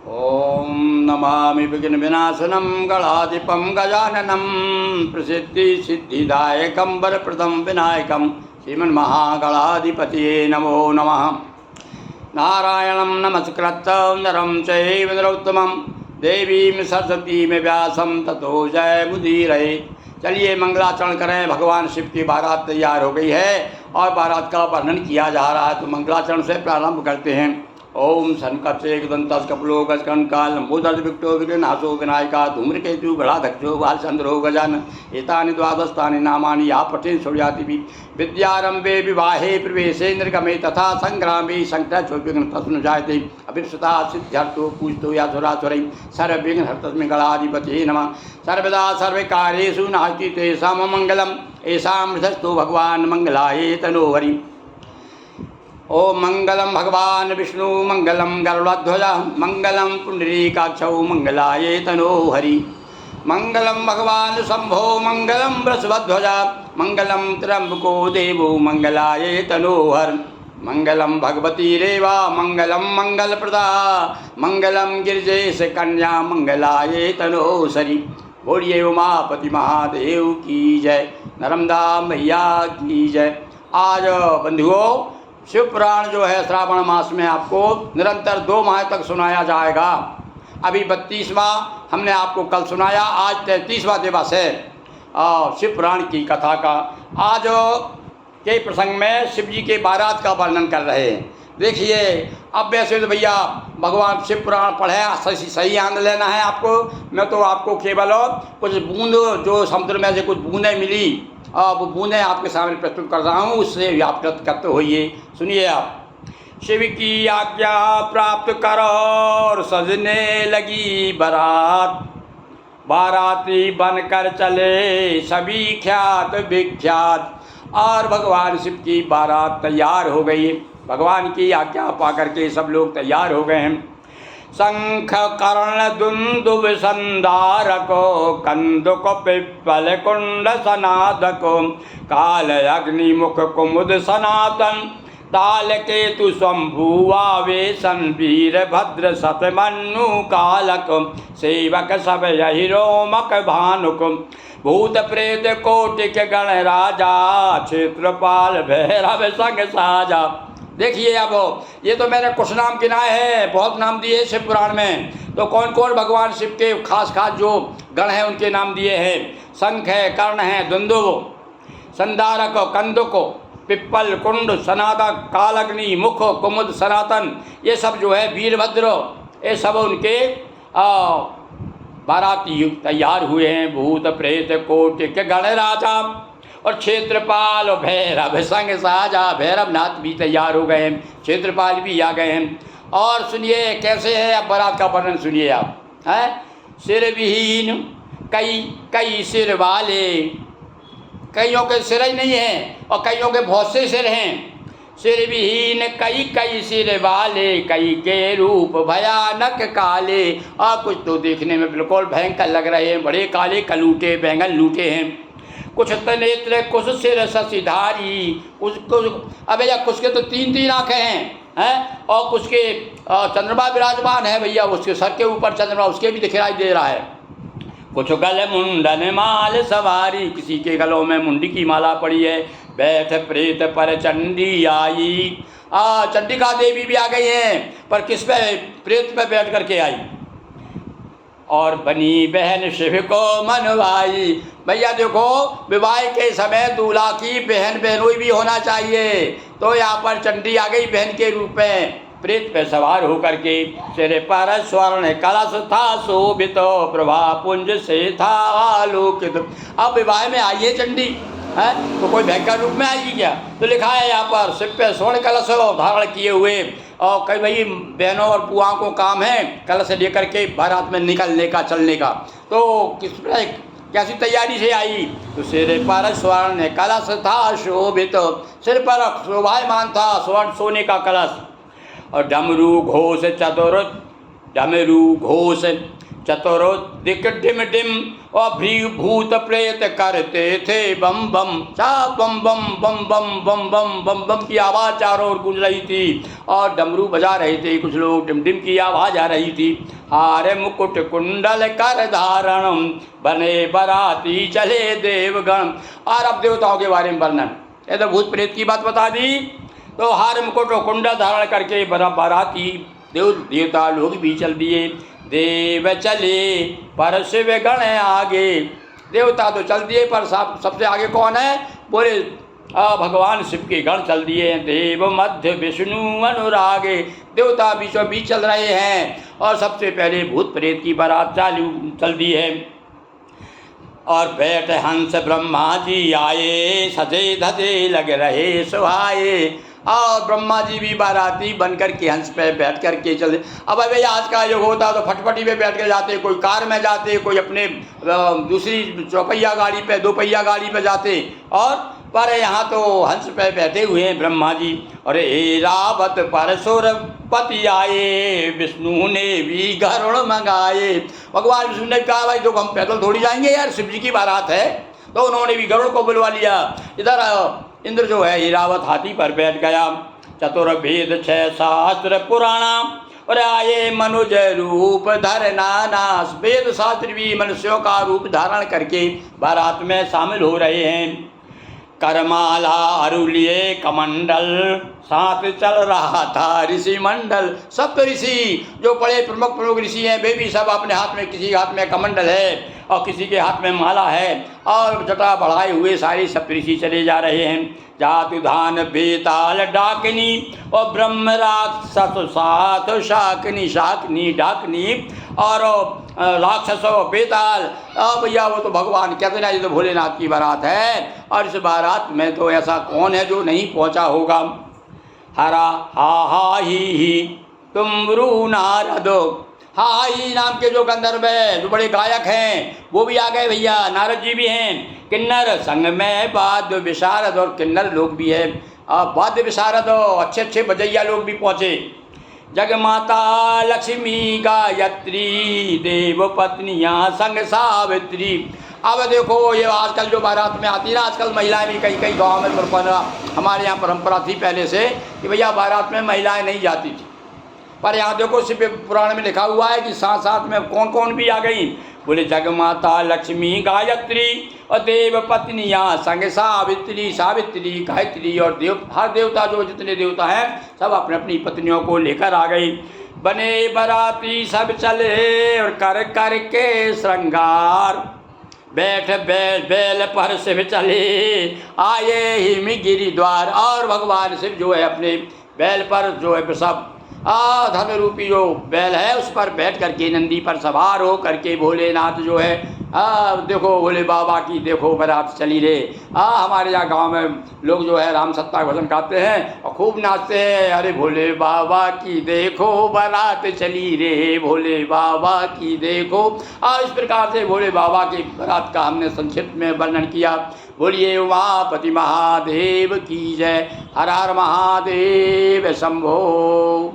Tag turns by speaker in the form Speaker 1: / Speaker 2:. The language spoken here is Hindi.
Speaker 1: ओम नमामि विघ्न विनाशनम गणाधिपम गजाननम प्रसिद्धि सिद्धिदायकम वरप्रदम विनायकम श्रीमन्महागणाधिपतये नमो नमः। नारायणं नमस्कृत्य नरं चैव नरोत्तमं देवीं सरस्वतीं व्यासं ततो जयमुदीरये। चलिए मंगलाचरण करें। भगवान शिव की बारात तैयार हो गई है और बारात का वर्णन किया जा रहा है, तो मंगलाचरण से प्रारंभ करते हैं। ओम शंकरचेकदंतः कपिलो गजकर्णकाल लंबोदर विकटो विघ्ननाशो विनायका धूम्रकेतु गणाध्यक्षो बालचंद्रो गजानन एतानि द्वादशानि नामानि या पठेन शौर्याति विद्यारंभे विवाहे प्रवेशे निर्गमे तथा संग्रामे संकटोविघ्न तस्मै जायते अभिष्टता सिद्ध्यर्थो पूजितो या सुरासुरै सर्वविघ्न तस्मै गणाधिपतये नमः। सर्वदा सर्वकार्येषु नास्ति तेषां मंगलम् येषां हृदयस्थो भगवान् मंगलाय तनोहरि। ओम मंगलम भगवान विष्णु मंगलम गरुड़ध्वज मंगलम पुंडरीकाक्षौ मंगलाय तनोहरि। मंगलम भगवान शंभो मंगलम वृषभध्वज मंगलम त्र्यंबको देवो मंगलाय तनोहर। मंगलम भगवती रेवा मंगलम मंगलप्रदा मंगलम गिरिजेश कन्या मंगलाय तनोसरी। बोलिए उमापति महादेव की जय, नर्मदा मैया की जय। आज बंधुओं शिव पुराण जो है श्रावण मास में आपको निरंतर 2 माह तक सुनाया जाएगा। अभी 32वां हमने आपको कल सुनाया, आज 33वां दिवस है शिव पुराण की कथा का। आज के प्रसंग में शिव जी के बारात का वर्णन कर रहे हैं। देखिए, अब वैसे तो भैया भगवान शिव पुराण पढ़े सही आनंद लेना है आपको। मैं तो आपको केवल कुछ बूंद जो समुद्र में से कुछ बूंदें मिली वो बूंदें आपके सामने प्रस्तुत कर रहा हूँ, उससे व्याप्त करते होइए। सुनिए आप। शिव की आज्ञा प्राप्त कर और सजने लगी बारात, बाराती बनकर चले सभी ख्यात विख्यात। और भगवान शिव की बारात तैयार हो गई। भगवान की आज्ञा पा करके सब लोग तैयार हो गए हैं। शंख कर्ण दुंदुभ संदारको कंदुक पिप्पल कुंड सनादको काल अग्निमुख कुमुद सनातन ताल केतु शंभुआवेशन वीर भद्र सतमनु कालक सेवक सब यही रोमक भानुक भूत प्रेत कोटिक गण राजा क्षेत्रपाल भैरव संग साजा। देखिए, अब ये तो मैंने कुछ नाम गिनाए हैं, बहुत नाम दिए शिव पुराण में। तो कौन कौन भगवान शिव के खास खास जो गण हैं उनके नाम दिए हैं। शंख है, कर्ण है, दुंदुभ, संदारक, कंदुक, पिप्पल, कुंड, सनातक, कालग्नि, मुख, कुमुद, सनातन, ये सब जो है वीरभद्र, ये सब उनके बाराती तैयार हुए हैं। भूत प्रेत कोटिक गण राजा और क्षेत्रपाल और भैरव संग साजा। भैरवनाथ भी तैयार हो गए हैं, क्षेत्रपाल भी आ गए हैं। और सुनिए कैसे है अब बारात का वर्णन सुनिए आप। हैं, सिर विहीन कई सिर वाले, कईयों के सिर ही नहीं हैं और कईयों के बहुत से सिर हैं। सिर विहीन कई सिर वाले, कई के रूप भयानक काले। और कुछ तो देखने में बिल्कुल भयंकर लग रहे हैं, बड़े काले कलूटे बैंगन लूटे हैं। कुछ तनेत्र कुछ सिर शशिधारी, कुछ अब भैया कुछ के तो 3 आँखें हैं और कुछ के चंद्रमा विराजमान है भैया, उसके सर के ऊपर चंद्रमा उसके भी दिखाई दे रहा है। कुछ गल मुंडन माल सवारी, किसी के गलों में मुंडी की माला पड़ी है। बैठ प्रेत पर चंडी आई, चंडिका देवी भी आ गई हैं, पर किस पे? प्रेत पे बैठ करके आई। और बनी बहन शिव को मनवाई। भैया देखो, विवाह के समय दूल्हा की बहन बहनोई भी होना चाहिए। तो यहाँ पर चंडी आ गई बहन के रूप में, प्रेत पे सवार होकर के। सिर पर स्वर्ण कलश था शोभित, प्रभा पुंज से था आलोकित। अब विवाह में आई है चंडी है तो कोई भयंकर रूप में आएगी क्या? तो लिखा है यहाँ पर सिर पे स्वर्ण कलश धारण किए हुए। और कई भाई बहनों और बुआओं को काम है कलश लेकर के बारात में निकलने का, चलने का। तो किस कैसी तैयारी से आई? तो सिर पर स्वर्ण कलश था शोभित, सिर पर शोभायमान था स्वर्ण सोने का कलश। और डमरू घोष चतुरो दिक डिम डिम और भूत प्रेत करते थे बम बम। चा बम बम बम बम बम बम बम बम की आवाज़ चारों ओर गूंज रही थी और डमरू बजा रहे थे कुछ लोग, डिम डिम की आवाज़ आ रही थी। हारे मुकुट कुंडल कर धारण बने बराती चले देवगण। और अब देवताओं के बारे में वर्णन, ये तो भूत प्रेत की बात बता दी। तो हार मुकुट और कुंडल धारण करके बाराती देवता लोग भी चल दिए। देव चले पर शिव गण आगे। देवता तो चल दिए पर सबसे आगे कौन है? बोले भगवान शिव के गण चल दिए हैं। देव मध्य विष्णु अनुरागे। देवता बीचों बीच चल रहे हैं और सबसे पहले भूत प्रेत की बारात चल दी है। और बैठ हंस ब्रह्मा जी आए, सजे धजे लग रहे सुहाए। और ब्रह्मा जी भी बाराती बनकर के हंस पे बैठ कर के चले। अब भाई आज का युग होता तो फटफटी पे बैठ के जाते, कोई कार में जाते, कोई अपने दूसरी चौपहिया गाड़ी पे, दोपहिया गाड़ी पे जाते। और पर यहाँ तो हंस पे बैठे हुए हैं ब्रह्मा जी। और ऐरावत परशुरपति आए, विष्णु ने भी गरुड़ मंगाए। भगवान विष्णु ने कहा भाई देखो हम पैदल थोड़ी जाएंगे यार, शिव जी की बारात है। तो उन्होंने भी गरुड़ को बुलवा लिया। इधर इंद्र जो है ऐरावत हाथी पर बैठ गया। चतुर्वेद 6 शास्त्र पुराणा और आए मनुज रूप धरना नास। वेद शास्त्र भी मनुष्यों का रूप धारण करके बारात में शामिल हो रहे हैं। करमाला अरुलिए कमंडल साथ चल रहा था ऋषि मंडल। सप्त ऋषि जो बड़े प्रमुख ऋषि हैं वे भी सब अपने हाथ में, किसी के हाथ में कमंडल है और किसी के हाथ में माला है और जटा बढ़ाए हुए सारे सप्त ऋषि चले जा रहे हैं। जातुधान बेताल डाकनी और ब्रह्म राक्षस साथ शाकनी, शाकनी डाकनी और राक्षस बेताल। भैया वो तो भगवान कहते ना, ये तो भोलेनाथ की बारात है। और इस बारात में तो ऐसा कौन है जो नहीं पहुंचा होगा। हरा हा ही तुम रू नारदो। ही नाम के जो गंधर्व है, जो बड़े गायक हैं, वो भी आ गए भैया। नारद जी भी हैं। किन्नर संग में वाद्य विशारद, और किन्नर लोग भी है, वाद्य विशारद अच्छे अच्छे बजैया लोग भी पहुँचे। जगमाता लक्ष्मी गायत्री देव पत्नियाँ संग सावित्री। अब देखो ये आजकल जो बारात में आती है ना, आजकल महिलाएं भी कई कई गाँव में हमारे यहाँ परंपरा थी पहले से कि भैया बारात में महिलाएं नहीं जाती थी। पर यहाँ देखो शिव पुराण में लिखा हुआ है कि साथ साथ में कौन कौन भी आ गई। बोले जगमाता लक्ष्मी गायत्री और देव पत्नियाँ संग सावित्री। सावित्री गायत्री और हर देवता जो जितने देवता हैं सब अपने अपनी पत्नियों को लेकर आ गई। बने बराती सब चले और कर कर के श्रृंगार। बैठ बैल पर शिव चले आए हिम गिरिद्वार। और भगवान शिव जो है अपने बैल पर जो है सब धन रूपी जो बैल है उस पर बैठ करके नंदी पर सवार हो करके भोलेनाथ जो है देखो भोले बाबा की देखो बारात चली रे। हमारे यहाँ गांव में लोग जो है राम सत्ता भजन गाते हैं और खूब नाचते हैं। अरे भोले बाबा की देखो बारात चली रे, भोले बाबा की देखो। इस प्रकार से भोले बाबा की बारात का हमने संक्षिप्त में वर्णन किया। बोलिए उमापति महादेव की जय। हर हर महादेव शंभो।